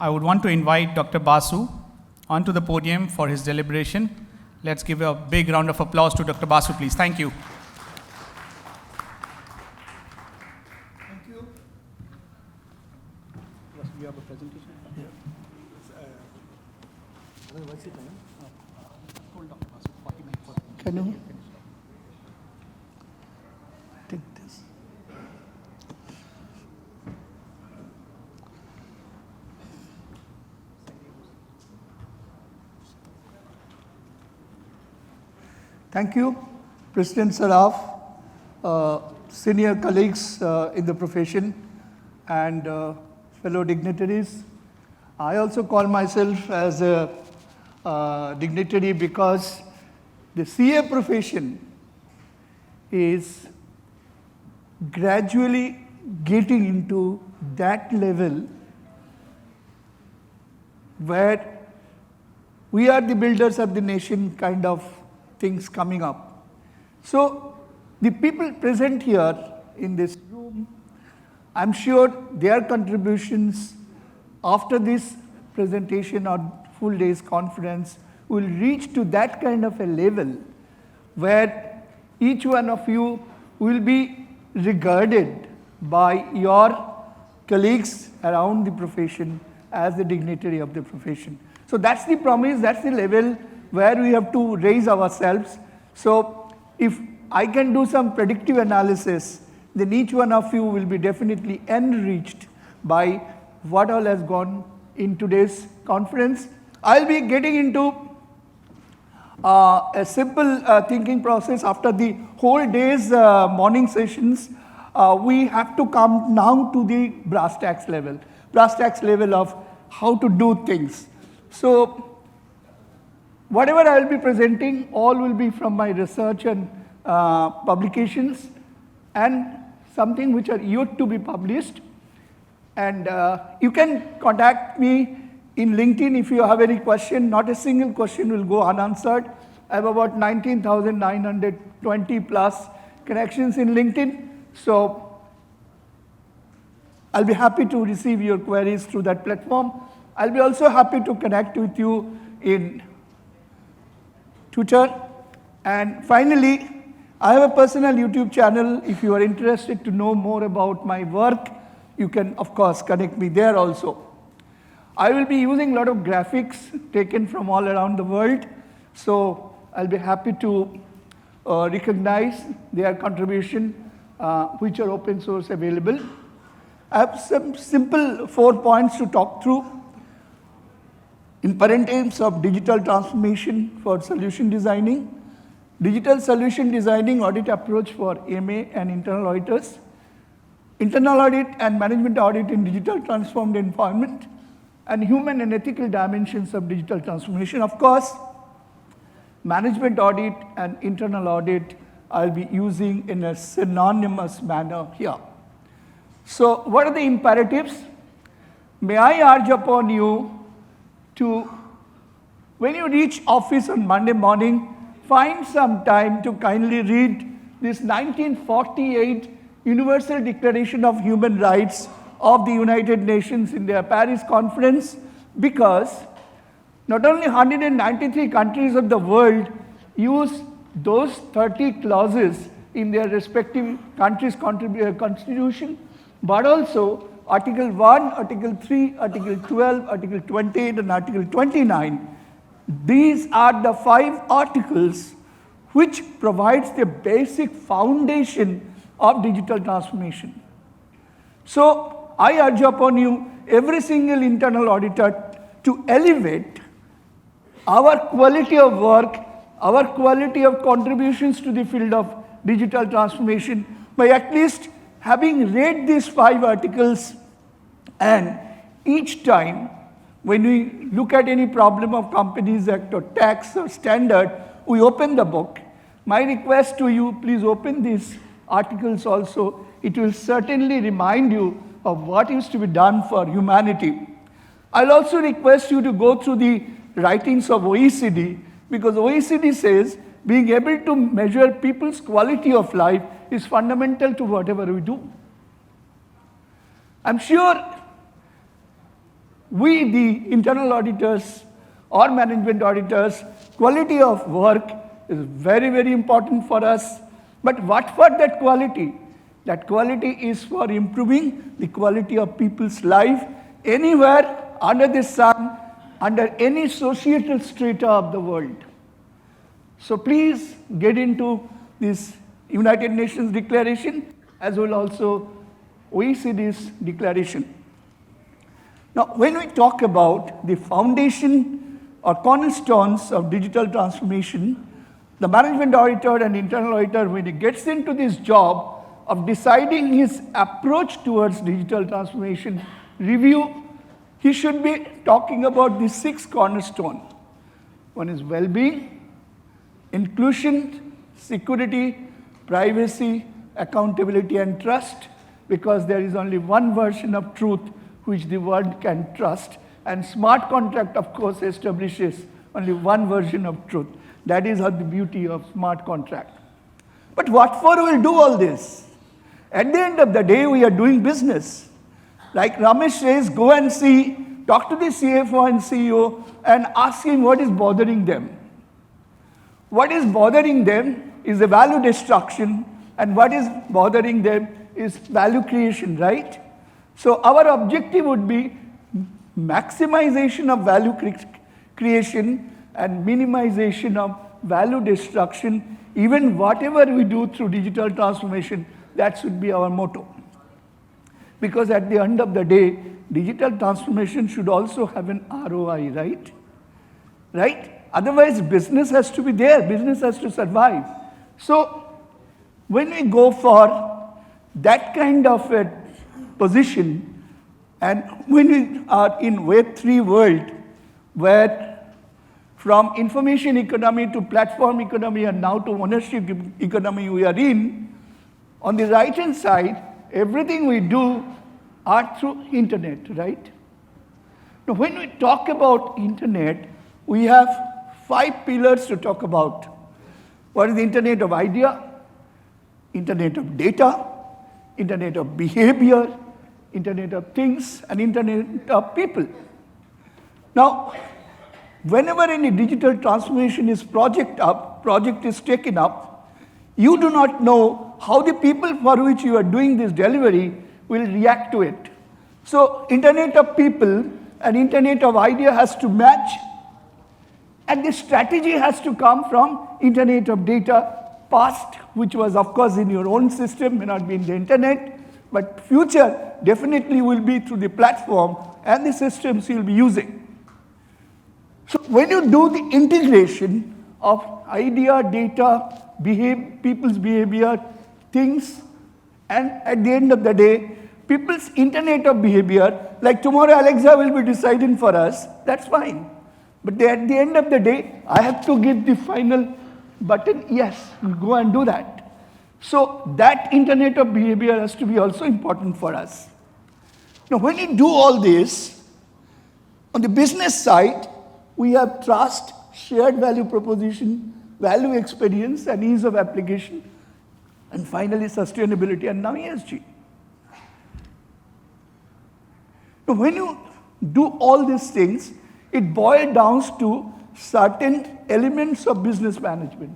I would want to invite Dr. Basu onto the podium for his deliberation. Let's give a big round of applause to Dr. Basu, please. Thank you. Thank you. You have a presentation? Yeah. What's the time? Hold on, Basu. 40 minutes. Can you take this? Thank you, President Saraf, senior colleagues in the profession, and fellow dignitaries. I also call myself as a dignitary because the CA profession is gradually getting into that level where we are the builders of the nation kind of things coming up. So the people present here in this room, I'm sure their contributions after this presentation or full day's conference will reach to that kind of a level where each one of you will be regarded by your colleagues around the profession as the dignitary of the profession. So that's the promise, that's the level where we have to raise ourselves. So if I can do some predictive analysis, then each one of you will be definitely enriched by what all has gone in today's conference. I'll be getting into a simple thinking process after the whole day's morning sessions. We have to come now to the brass tacks level of how to do things. So whatever I will be presenting, all will be from my research and publications and something which are yet to be published. And you can contact me in LinkedIn if you have any question. Not a single question will go unanswered. I have about 19,920 plus connections in LinkedIn. So I'll be happy to receive your queries through that platform. I'll be also happy to connect with you in Twitter. And finally, I have a personal YouTube channel. If you are interested to know more about my work, you can, of course, connect me there also. I will be using a lot of graphics taken from all around the world. So I'll be happy to recognize their contribution, which are open source available. I have some simple 4 points to talk through. In terms of digital transformation for solution designing, digital solution designing audit approach for MA and internal auditors, internal audit and management audit in digital transformed environment, and human and ethical dimensions of digital transformation. Of course, management audit and internal audit I'll be using in a synonymous manner here. So what are the imperatives? May I urge upon you to, when you reach office on Monday morning, find some time to kindly read this 1948 Universal Declaration of Human Rights of the United Nations in their Paris conference, because not only 193 countries of the world use those 30 clauses in their respective countries' constitution, but also Article 1, Article 3, Article 12, Article 28, and Article 29. These are the 5 articles which provides the basic foundation of digital transformation. So I urge upon you, every single internal auditor, to elevate our quality of work, our quality of contributions to the field of digital transformation by at least having read these 5 articles, and each time when we look at any problem of Companies Act or tax or standard, we open the book. My request to you, please open these articles also. It will certainly remind you of what is to be done for humanity. I'll also request you to go through the writings of OECD, because OECD says being able to measure people's quality of life is fundamental to whatever we do. I'm sure we, the internal auditors or management auditors, quality of work is very, very important for us. But what for that quality? That quality is for improving the quality of people's life anywhere under the sun, under any societal strata of the world. So please get into this United Nations Declaration as well also OECD's declaration. Now, when we talk about the foundation or cornerstones of digital transformation, the management auditor and internal auditor, when he gets into this job of deciding his approach towards digital transformation review, he should be talking about the 6 cornerstones. One is well-being, inclusion, security, privacy, accountability, and trust, because there is only one version of truth which the world can trust. And smart contract, of course, establishes only one version of truth. That is the beauty of smart contract. But what for will do all this? At the end of the day, we are doing business. Like Ramesh says, go and see, talk to the CFO and CEO and ask him what is bothering them. What is bothering them is the value destruction, and what is bothering them is value creation, right? So our objective would be maximization of value creation and minimization of value destruction. Even whatever we do through digital transformation, that should be our motto. Because at the end of the day, digital transformation should also have an ROI, right? Right? Otherwise, business has to be there, business has to survive. So, when we go for that kind of a position, and when we are in Web3 world, where from information economy to platform economy and now to ownership economy we are in, on the right-hand side, everything we do are through internet, right? Now, when we talk about internet, we have 5 pillars to talk about. What is the internet of idea, internet of data, internet of behavior, internet of things, and internet of people. Now, whenever any digital transformation is project is taken up, you do not know how the people for which you are doing this delivery will react to it. So, internet of people and internet of idea has to match, and the strategy has to come from internet of data, past, which was of course in your own system, may not be in the internet, but future definitely will be through the platform and the systems you'll be using. So when you do the integration of idea, data, people's behavior, things, and at the end of the day, people's internet of behavior, like tomorrow Alexa will be deciding for us, that's fine. But at the end of the day, I have to give the final button, yes, go and do that. So that internet of behavior has to be also important for us. Now, when you do all this, on the business side, we have trust, shared value proposition, value experience, and ease of application, and finally sustainability, and now ESG. Now, when you do all these things, it boils down to certain elements of business management.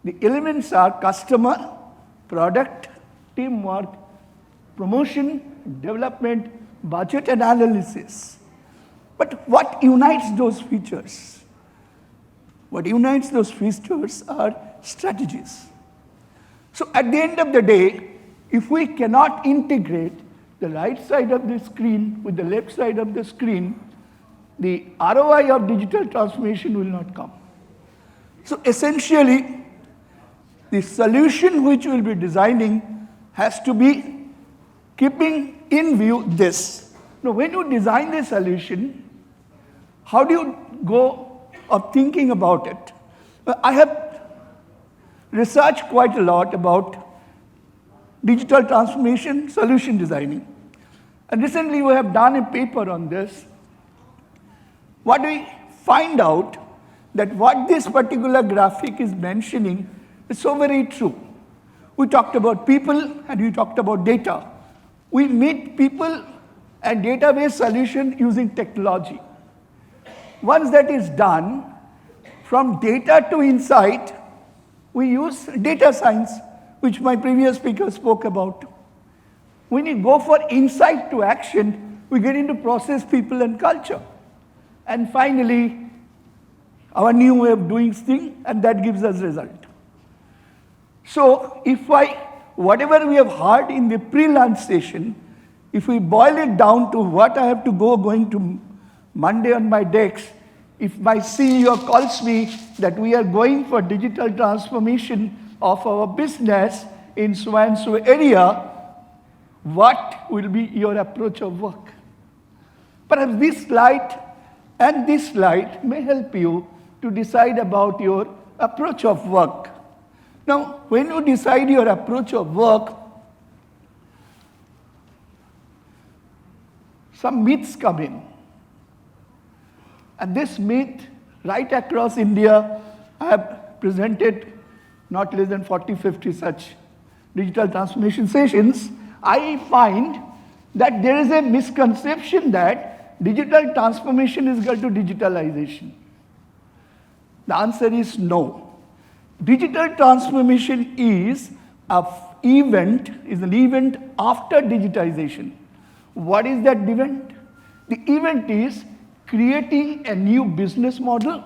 The elements are customer, product, teamwork, promotion, development, budget, and analysis. But what unites those features? What unites those features are strategies. So at the end of the day, if we cannot integrate the right side of the screen with the left side of the screen, the ROI of digital transformation will not come. So essentially, the solution which we'll be designing has to be keeping in view this. Now, when you design the solution, how do you go of thinking about it? I have researched quite a lot about digital transformation solution designing. And recently we have done a paper on this. What we find out that what this particular graphic is mentioning is so very true. We talked about people and we talked about data. We meet people and database solution using technology. Once that is done, from data to insight, we use data science, which my previous speaker spoke about. When you go for insight to action, we get into process, people, and culture. And finally, our new way of doing things, and that gives us result. So whatever we have heard in the pre-lunch session, if we boil it down to what I have to going to Monday on my desk, if my CEO calls me that we are going for digital transformation of our business in so and so area, what will be your approach of work? Perhaps this slide and this slide may help you to decide about your approach of work. Now, when you decide your approach of work, some myths come in. And this myth, right across India, I have presented not less than 40, 50 such digital transformation sessions. I find that there is a misconception that digital transformation is equal to digitalization. The answer is no. Digital transformation is an event after digitization. What is that event? The event is creating a new business model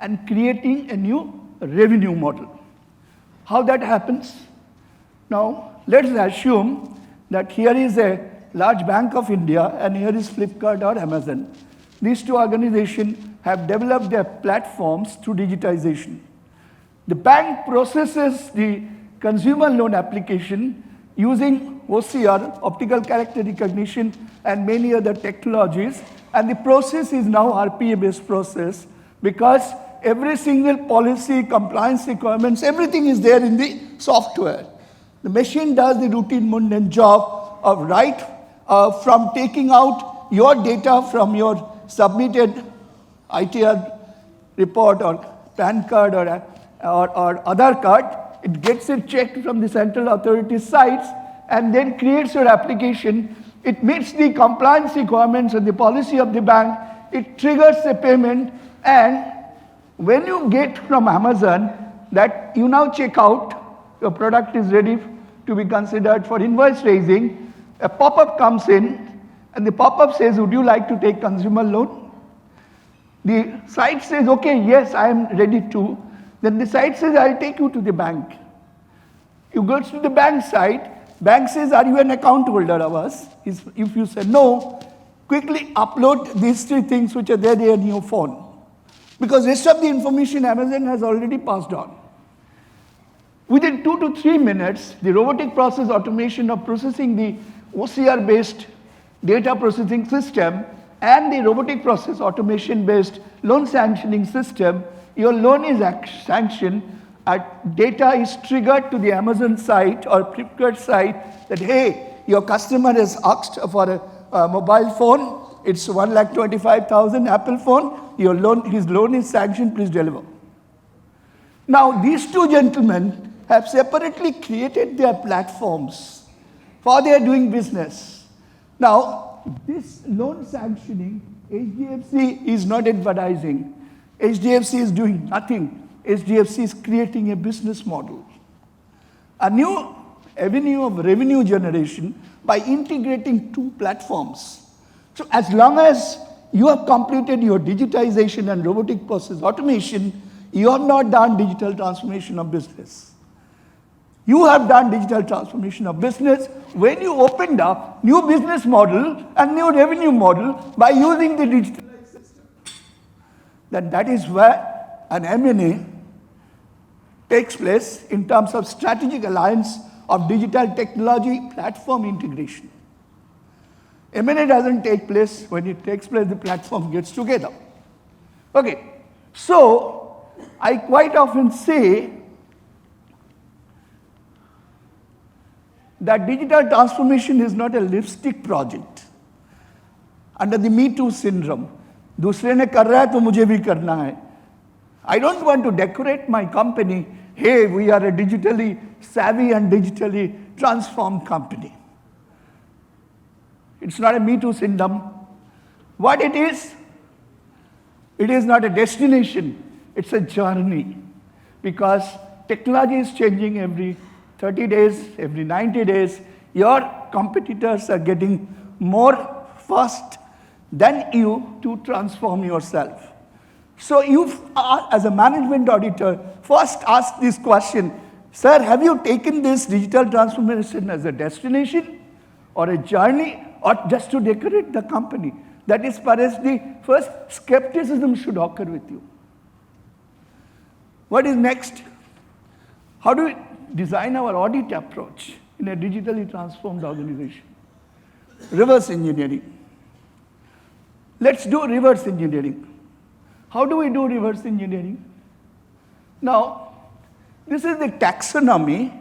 and creating a new revenue model. How that happens? Now, let's assume that here is a large bank of India and here is Flipkart or Amazon. These two organizations have developed their platforms through digitization. The bank processes the consumer loan application using OCR, optical character recognition, and many other technologies. And the process is now RPA-based process because every single policy, compliance requirements, everything is there in the software. The machine does the routine mundane job of from taking out your data from your submitted ITR report or PAN card or Aadhaar card. It gets it checked from the central authority sites and then creates your application. It meets the compliance requirements and the policy of the bank. It triggers a payment, and when you get from Amazon that you now check out, your product is ready to be considered for invoice raising, a pop-up comes in and the pop-up says, would you like to take consumer loan? The site says, okay, yes, I am ready to. Then the site says, I'll take you to the bank. You go to the bank site. Bank says, are you an account holder of us? If you say no, quickly upload these three things which are there in your phone. Because rest of the information Amazon has already passed on. Within 2 to 3 minutes, the robotic process automation of processing the OCR-based data processing system and the robotic process automation-based loan sanctioning system, your loan is sanctioned. Data is triggered to the Amazon site or Flipkart site that, hey, your customer has asked for a mobile phone. It's 1,25,000 Apple phone. His loan is sanctioned, please deliver. Now, these two gentlemen have separately created their platforms for their doing business. Now, this loan sanctioning, HDFC is not advertising. HDFC is doing nothing. HDFC is creating a business model. A new avenue of revenue generation by integrating two platforms. So as long as you have completed your digitization and robotic process automation, you have not done digital transformation of business. You have done digital transformation of business when you opened up new business model and new revenue model by using the digitalized system. That is where an M&A takes place in terms of strategic alliance of digital technology platform integration. M&A doesn't take place. When it takes place, the platform gets together. Okay, so I quite often say that digital transformation is not a lipstick project under the Me Too syndrome. दूसरे ने कर रहा है तो मुझे भी करना है. I don't want to decorate my company. Hey, we are a digitally savvy and digitally transformed company. It's not a Me Too syndrome. What it is not a destination, it's a journey. Because technology is changing every 30 days, every 90 days. Your competitors are getting more fast than you to transform yourself. So you, as a management auditor, first ask this question, sir, have you taken this digital transformation as a destination or a journey or just to decorate the company? That is perhaps the first skepticism should occur with you. What is next? How do we design our audit approach in a digitally transformed organization? Reverse engineering. Let's do reverse engineering. How do we do reverse engineering? Now, this is the taxonomy.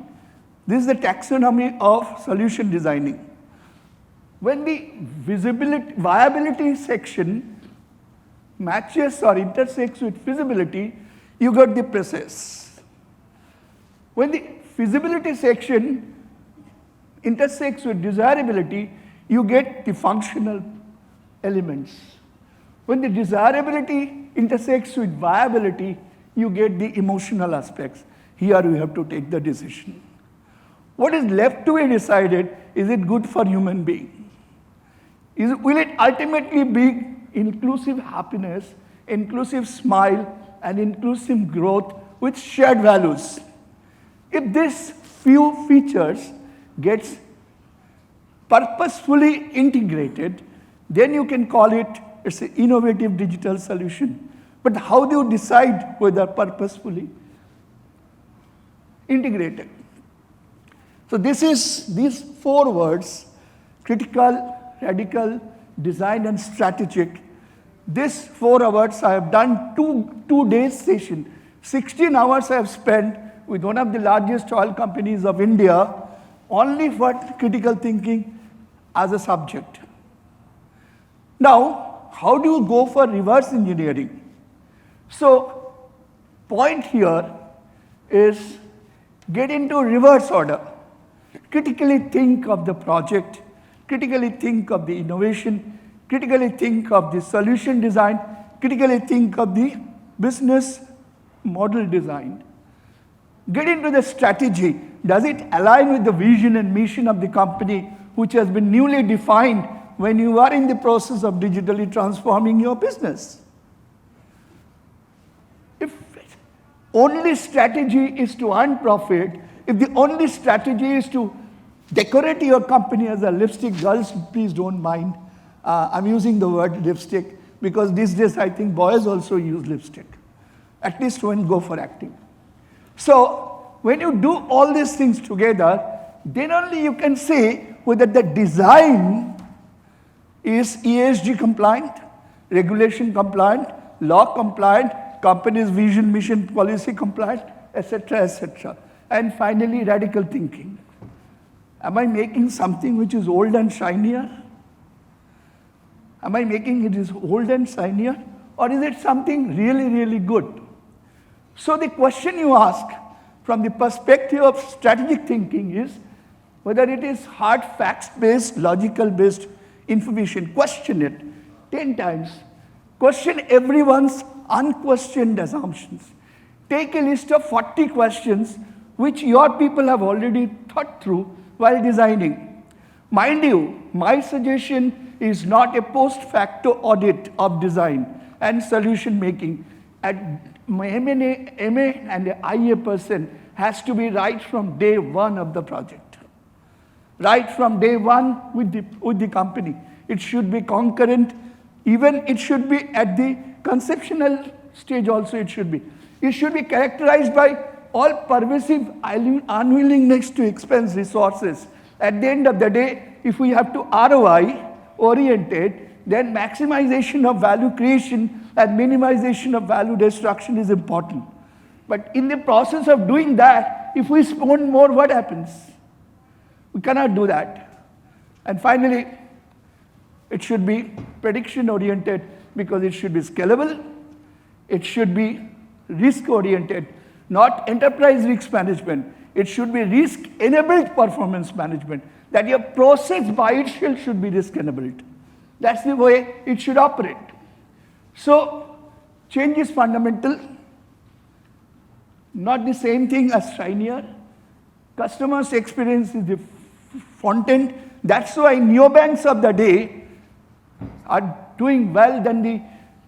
This is the taxonomy of solution designing. When the viability section matches or intersects with feasibility, you got the process. When the feasibility section intersects with desirability, you get the functional elements. When the desirability intersects with viability, you get the emotional aspects. Here you have to take the decision. What is left to be decided, is it good for human being? Will it ultimately be inclusive happiness, inclusive smile, and inclusive growth with shared values? If these few features gets purposefully integrated, then you can call it's an innovative digital solution. But how do you decide whether purposefully integrated? So these 4 words, critical, radical, design, and strategic. These 4 hours I have done two days session. 16 hours I have spent with one of the largest oil companies of India only for critical thinking as a subject. Now, how do you go for reverse engineering? So, point here is get into reverse order. Critically think of the project, critically think of the innovation, critically think of the solution design, critically think of the business model design. Get into the strategy. Does it align with the vision and mission of the company, which has been newly defined when you are in the process of digitally transforming your business? If only strategy is to earn profit, if the only strategy is to decorate your company as a lipstick, girls, please don't mind. I'm using the word lipstick because these days I think boys also use lipstick, at least when go for acting. So when you do all these things together, then only you can say whether the design is ESG compliant, regulation compliant, law compliant, company's vision, mission, policy compliant, etc., etc. And finally, radical thinking. Am I making something which is old and shinier? Am I making it is old and shinier? Or is it something really, really good? So the question you ask from the perspective of strategic thinking is whether it is hard facts-based, logical-based information. Question it 10 times. Question everyone's unquestioned assumptions. Take a list of 40 questions which your people have already thought through while designing. Mind you, my suggestion is not a post facto audit of design and solution making. M&A and the IA person has to be right from day one of the project. Right from day one with the company. It should be concurrent. Even it should be at the conceptual stage also it should be. It should be characterized by all pervasive unwillingness to expend resources. At the end of the day, if we have to ROI oriented, then maximization of value creation and minimization of value destruction is important. But in the process of doing that, if we spend more, what happens? We cannot do that. And finally, it should be prediction oriented because it should be scalable. It should be risk oriented, not enterprise risk management. It should be risk enabled performance management. that your process by itself should be risk enabled. That's the way it should operate. So change is fundamental, not the same thing as shinier. Customer's experience is the front end. That's why neobanks of the day are doing well than the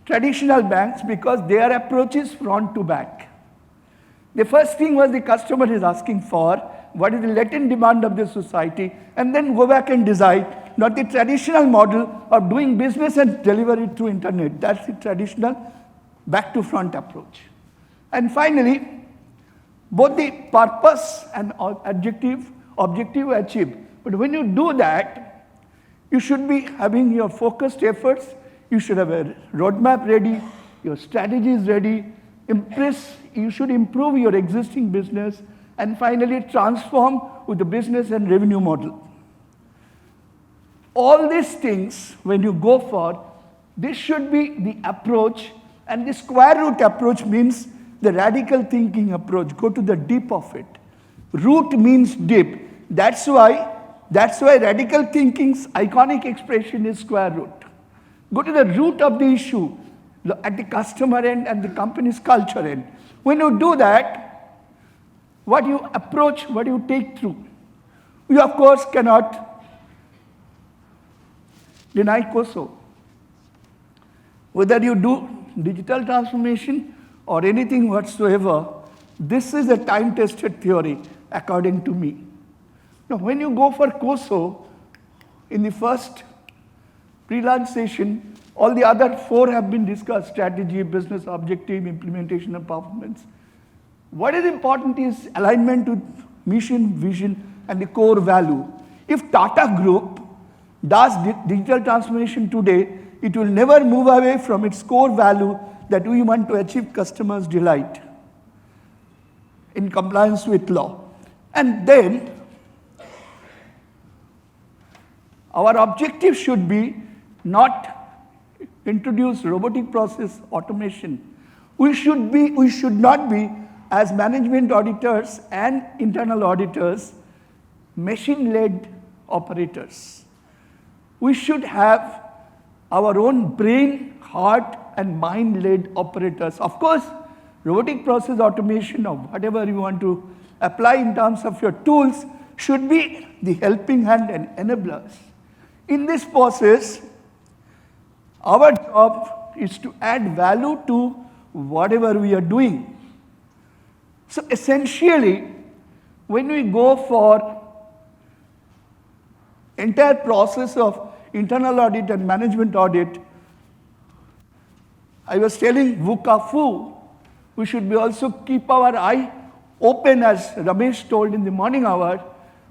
traditional banks, because their approach is front to back. The first thing was the customer is asking for, what is the latent demand of the society, and then go back and decide, not the traditional model of doing business and deliver it through internet. That's the traditional back to front approach. And finally, both the purpose and objective achieved. But when you do that, you should be having your focused efforts, you should have a roadmap ready, your strategy is ready, you should improve your existing business, and finally transform with the business and revenue model. All these things, when you go for, this should be the approach, and the square root approach means the radical thinking approach. Go to the deep of it. Root means deep. That's why radical thinking's iconic expression is square root. Go to the root of the issue at the customer end and the company's culture end. When you do that, what you approach, what you take through, you of course cannot deny COSO. Whether you do digital transformation or anything whatsoever, this is a time-tested theory, according to me. Now, when you go for COSO, in the first pre-launch session, all the other 4 have been discussed: strategy, business objective, implementation, and performance. What is important is alignment with mission, vision, and the core value. If Tata Group does digital transformation today, it will never move away from its core value that we want to achieve customers' delight in compliance with law. And then our objective should be not introduce robotic process automation. We should not be, as management auditors and internal auditors, machine-led operators. We should have our own brain, heart, and mind-led operators. Of course, robotic process automation or whatever you want to apply in terms of your tools should be the helping hand and enablers. In this process, our job is to add value to whatever we are doing. So essentially, when we go for entire process of internal audit and management audit, I was telling VUCA Fu, we should be also keep our eye open, as Ramesh told in the morning hour,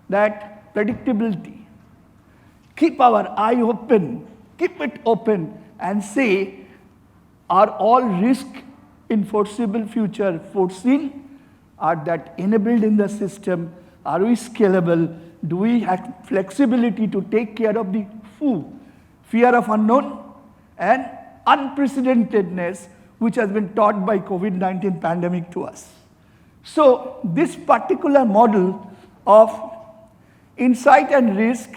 that predictability. Keep our eye open, keep it open, and say, are all risk in foreseeable future foreseen? Are that enabled in the system? Are we scalable? Do we have flexibility to take care of the fear of unknown and unprecedentedness, which has been taught by COVID-19 pandemic to us? So this particular model of insight and risk,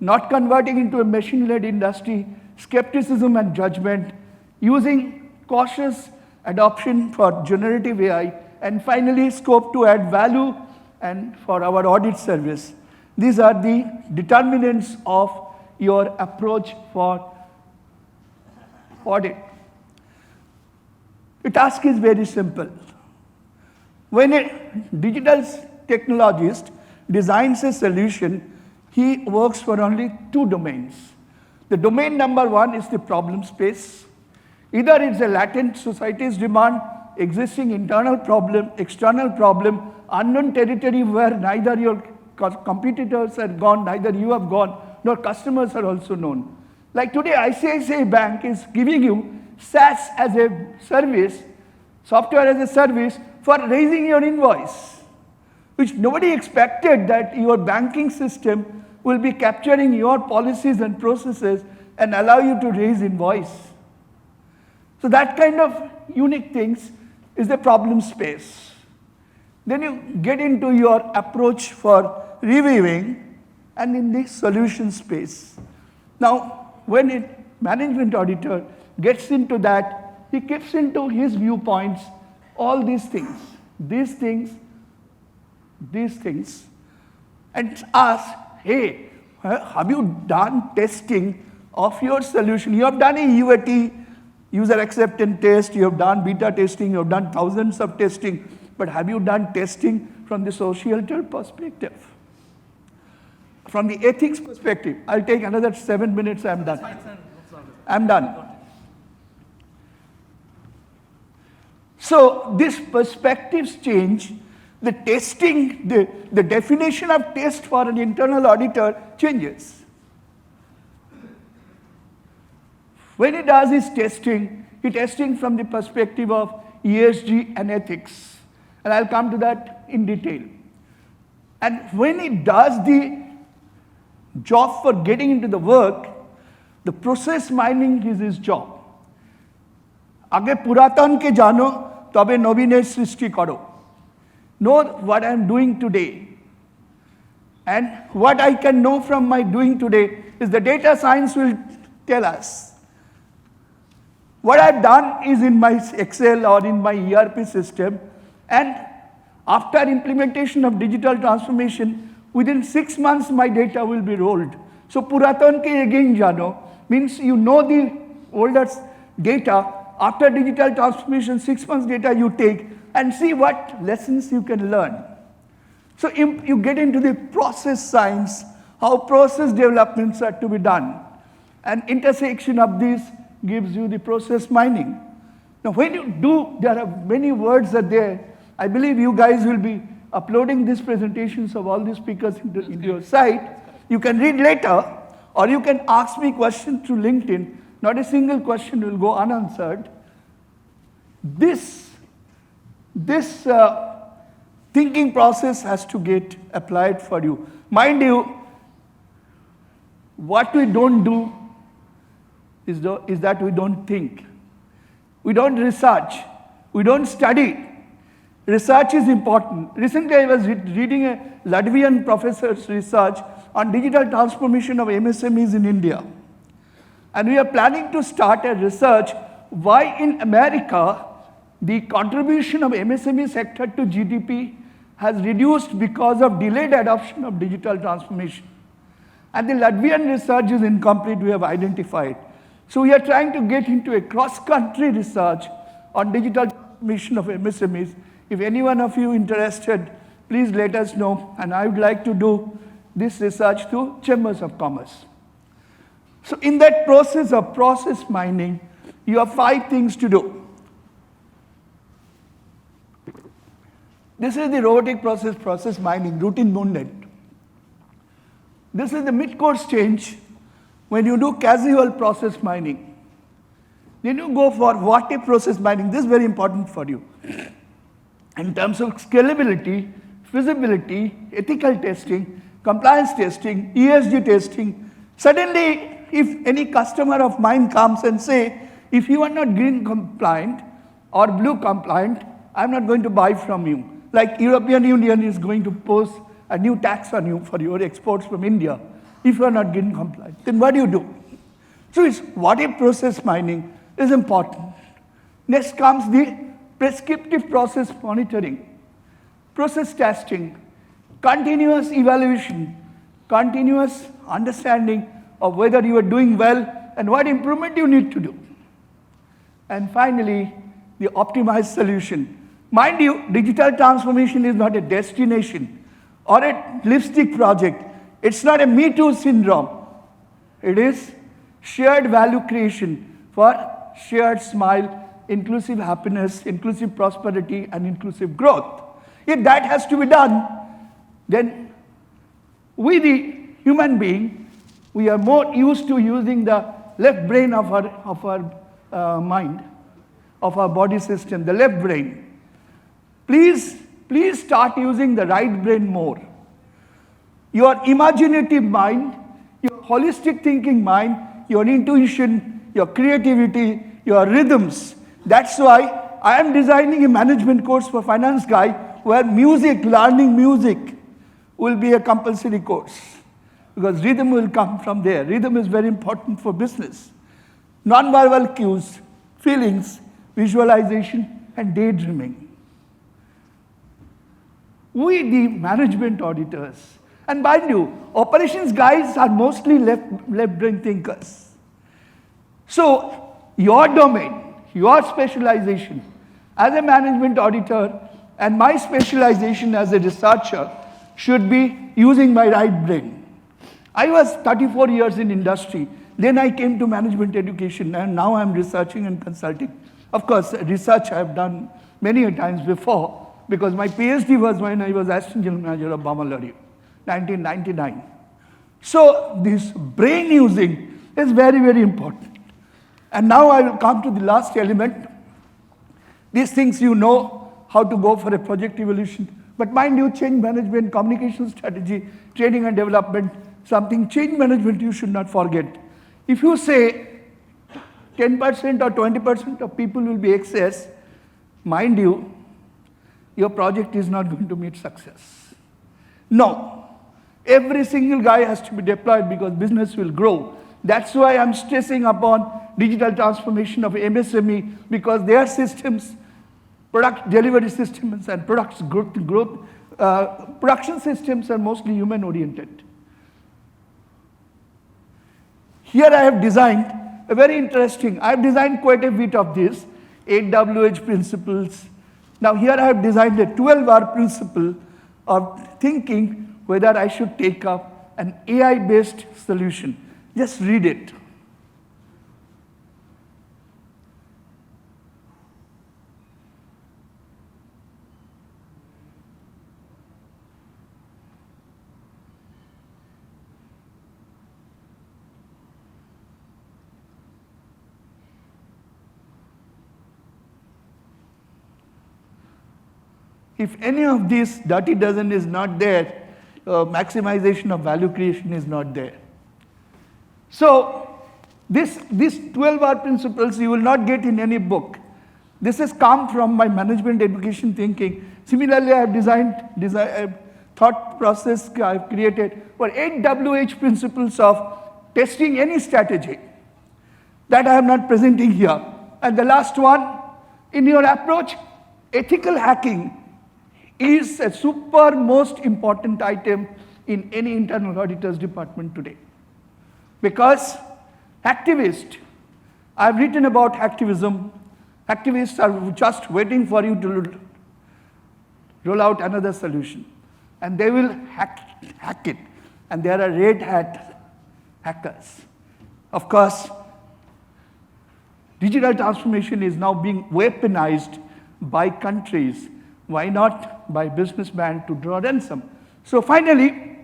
not converting into a machine-led industry, skepticism and judgment, using cautious adoption for generative AI, and finally scope to add value and for our audit service. These are the determinants of your approach for audit. The task is very simple. When a digital technologist designs a solution, he works for only 2 domains. The domain number 1 is the problem space. Either it's a latent society's demand, existing internal problem, external problem, unknown territory where neither your competitors have gone, neither you have gone, nor customers are also known. Like today, ICICI Bank is giving you SaaS as a service, software as a service, for raising your invoice, which nobody expected that your banking system will be capturing your policies and processes and allow you to raise invoice. So that kind of unique things is the problem space. Then you get into your approach for reviewing, and in the solution space. Now, when a management auditor gets into that, he keeps into his viewpoints all these things, and asks, hey, have you done testing of your solution? You have done a UAT, user acceptance test, you have done beta testing, you have done thousands of testing, but have you done testing from the societal perspective? From the ethics perspective? I'll take another 7 minutes, I'm done. I'm done. So this perspectives change, the testing, the definition of test for an internal auditor changes. When he does his testing, he's testing from the perspective of ESG and ethics. And I'll come to that in detail. And when he does the job for getting into the work, the process mining is his job. আগে পুরাতনকে জানো তবে নবীনের সৃষ্টি করো. Know what I'm doing today. And what I can know from my doing today is the data science will tell us. What I've done is in my Excel or in my ERP system, and after implementation of digital transformation, within 6 months my data will be rolled. So Puratanke again jano means you know the older data. After digital transformation, 6 months data you take and see what lessons you can learn. So you get into the process science, how process developments are to be done. And intersection of this gives you the process mining. Now when you do, there are many words are there. I believe you guys will be uploading these presentations of all these speakers into your site. You can read later, or you can ask me questions through LinkedIn. Not a single question will go unanswered. This thinking process has to get applied for you. Mind you, what we don't do is that we don't think. We don't research. We don't study. Research is important. Recently, I was reading a Latvian professor's research on digital transformation of MSMEs in India. And we are planning to start a research why in America the contribution of MSME sector to GDP has reduced because of delayed adoption of digital transformation. And the Latvian research is incomplete, we have identified. So we are trying to get into a cross-country research on digital transformation of MSMEs. If any one of you interested, please let us know. And I would like to do this research through Chambers of Commerce. So in that process of process mining, you have 5 things to do. This is the robotic process mining, routine movement. This is the mid-course change when you do casual process mining. Then you go for what a process mining. This is very important for you. In terms of scalability, feasibility, ethical testing, compliance testing, ESG testing. Suddenly, if any customer of mine comes and say, if you are not green compliant or blue compliant, I'm not going to buy from you. Like European Union is going to pose a new tax on you for your exports from India if you are not green compliant. Then what do? So it's what a process mining is important. Next comes the prescriptive process monitoring, process testing, continuous evaluation, continuous understanding of whether you are doing well and what improvement you need to do. And finally, the optimized solution. Mind you, digital transformation is not a destination or a lipstick project. It's not a Me Too syndrome. It is shared value creation for shared smile, inclusive happiness, inclusive prosperity, and inclusive growth. If that has to be done, then we, the human being, we are more used to using the left brain of our mind, of our body system, the left brain. Please start using the right brain more. Your imaginative mind, your holistic thinking mind, your intuition, your creativity, your rhythms. That's why I am designing a management course for finance guy where music, learning music will be a compulsory course. because rhythm will come from there. Rhythm is very important for business. Non-verbal cues, feelings, visualization, and daydreaming. We, the management auditors, and mind you, operations guys are mostly left-brain thinkers. So, your domain, your specialization as a management auditor and my specialization as a researcher should be using my right brain. I was 34 years in industry. Then I came to management education, and now I'm researching and consulting. Of course, research I've done many times before, because my PhD was when I was assistant general manager of Bamalari, 1999. So this brain using is very, very important. And now I will come to the last element. These things you know how to go for a project evolution. But mind you, change management, communication strategy, training and development, something change management you should not forget. If you say 10% or 20% of people will be excess, mind you, your project is not going to meet success. No. Every single guy has to be deployed because business will grow. That's why I'm stressing upon digital transformation of MSME, because their systems, product delivery systems and production systems are mostly human oriented. Here I have designed a very interesting, I have designed quite a bit of this, 8WH principles. Now here I have designed a 12R principle of thinking whether I should take up an AI-based solution. Just read it. If any of this dirty dozen is not there, maximization of value creation is not there. So these 12R principles you will not get in any book. This has come from my management education thinking. Similarly, I have designed thought process I have created for 8WH principles of testing any strategy. That I am not presenting here. And the last one, in your approach, ethical hacking is a super most important item in any internal auditors department today. Because activists, I've written about activism. Activists are just waiting for you to roll out another solution. And they will hack it. And there are red hat hackers. Of course, digital transformation is now being weaponized by countries. Why not by businessmen to draw ransom? So finally,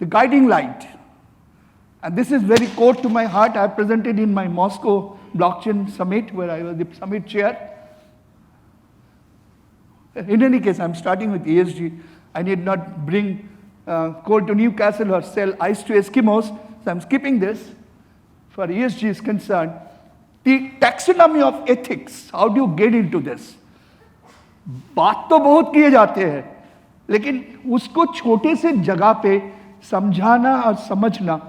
the guiding light. And this is very core to my heart. I presented in my Moscow blockchain summit where I was the summit chair. In any case, I'm starting with ESG. I need not bring coal to Newcastle or sell ice to Eskimos. So I'm skipping this. For ESG is concerned, the taxonomy of ethics, how do you get into this? बात तो बहुत किए जाते हैं, लेकिन उसको छोटे से जगह पे समझाना और समझना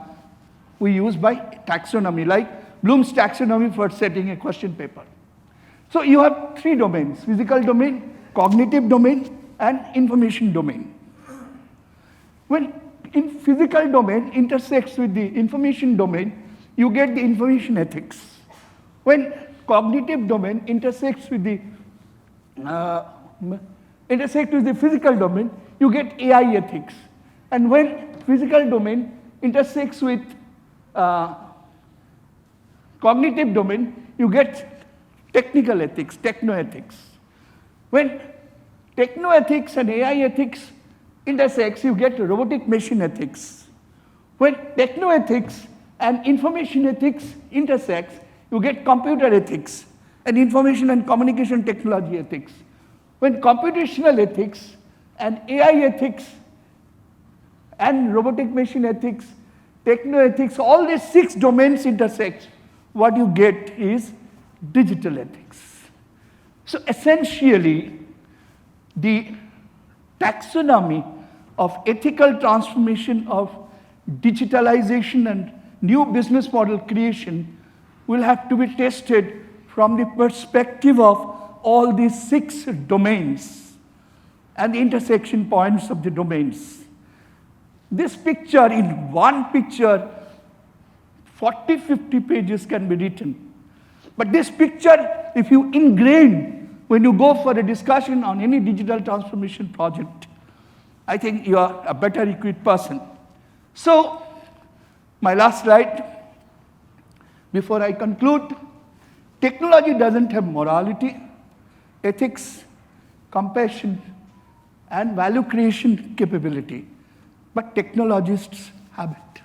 we use by taxonomy, like Bloom's taxonomy for setting a question paper. So you have three domains: physical domain, cognitive domain, and information domain. When in physical domain intersects with the information domain, you get the information ethics. When cognitive domain intersects with the physical domain, you get AI ethics. And when physical domain intersects with cognitive domain, you get technical ethics, techno-ethics. When techno-ethics and AI ethics intersects, you get robotic machine ethics. When techno-ethics and information ethics intersects, you get computer ethics and information and communication technology ethics. When computational ethics and AI ethics and robotic machine ethics, techno-ethics, all these 6 domains intersect, what you get is digital ethics. So essentially, the taxonomy of ethical transformation of digitalization and new business model creation will have to be tested from the perspective of all these 6 domains and the intersection points of the domains. This picture, in one picture, 40, 50 pages can be written. But this picture, if you ingrain when you go for a discussion on any digital transformation project, I think you are a better equipped person. So, my last slide, before I conclude, technology doesn't have morality, ethics, compassion, and value creation capability, but technologists have it.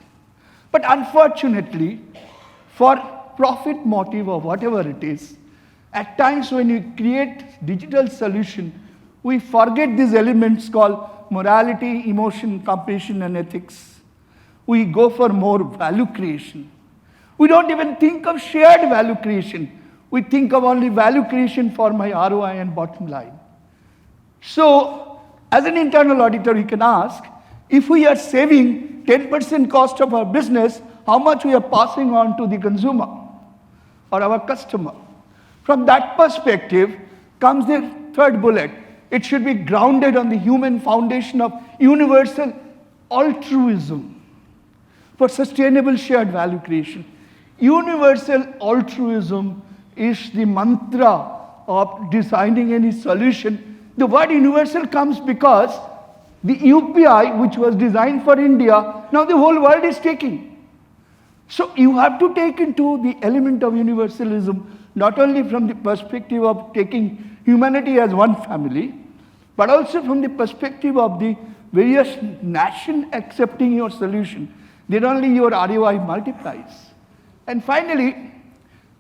But unfortunately, for profit motive or whatever it is, at times when we create digital solution, we forget these elements called morality, emotion, compassion, and ethics. We go for more value creation. We don't even think of shared value creation. We think of only value creation for my ROI and bottom line. So, as an internal auditor, you can ask, if we are saving 10% cost of our business, how much we are passing on to the consumer or our customer? From that perspective comes the third bullet. It should be grounded on the human foundation of universal altruism for sustainable shared value creation. Universal altruism is the mantra of designing any solution. The word universal comes because the UPI, which was designed for India, now the whole world is taking. So you have to take into the element of universalism, not only from the perspective of taking humanity as one family, but also from the perspective of the various nations accepting your solution. Then only your ROI multiplies. And finally,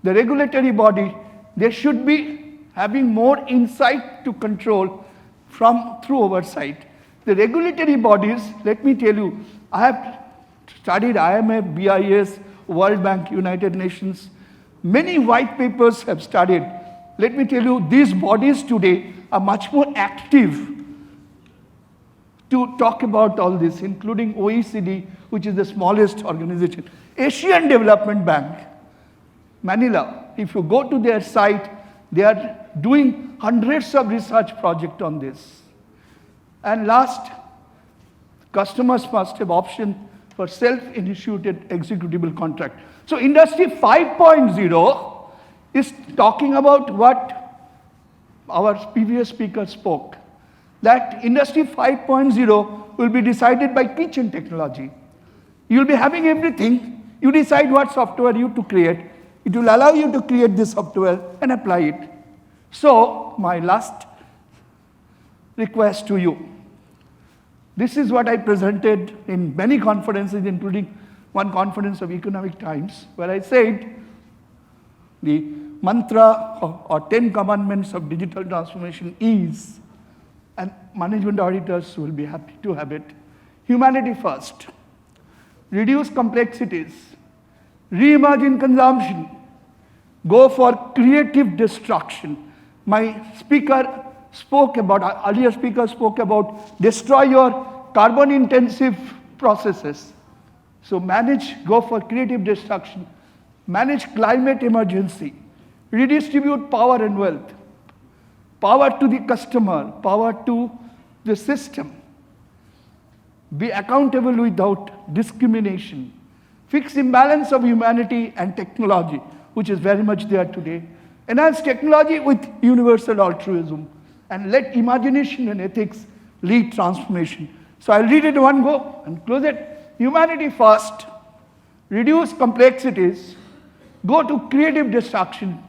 the regulatory body, they should be having more insight to control through oversight. The regulatory bodies, let me tell you, I have studied IMF, BIS, World Bank, United Nations. Many white papers have studied. Let me tell you, these bodies today are much more active to talk about all this, including OECD, which is the smallest organization. Asian Development Bank, Manila, if you go to their site, they are doing hundreds of research projects on this. And last, customers must have option for self-initiated executable contract. So Industry 5.0 is talking about what our previous speaker spoke, that Industry 5.0 will be decided by kitchen technology. You'll be having everything. You decide what software you to create. It will allow you to create this software and apply it. So my last request to you. This is what I presented in many conferences, including one conference of Economic Times, where I said the mantra or 10 commandments of digital transformation is, and management auditors will be happy to have it, humanity first, reduce complexities, reimagine consumption, go for creative destruction. My speaker spoke about, earlier speaker spoke about destroy your carbon intensive processes. So go for creative destruction, manage climate emergency, redistribute power and wealth, power to the customer, power to the system, be accountable without discrimination, fix imbalance of humanity and technology, which is very much there today, enhance technology with universal altruism, and let imagination and ethics lead transformation. So I'll read it in one go and close it. Humanity first, reduce complexities, go to creative destruction,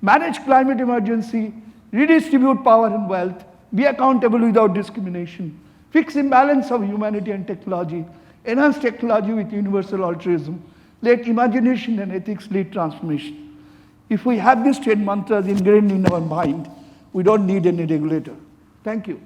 manage climate emergency, redistribute power and wealth, be accountable without discrimination, fix imbalance of humanity and technology, enhance technology with universal altruism, let imagination and ethics lead transformation. If we have these 10 mantras ingrained in our mind, we don't need any regulator. Thank you.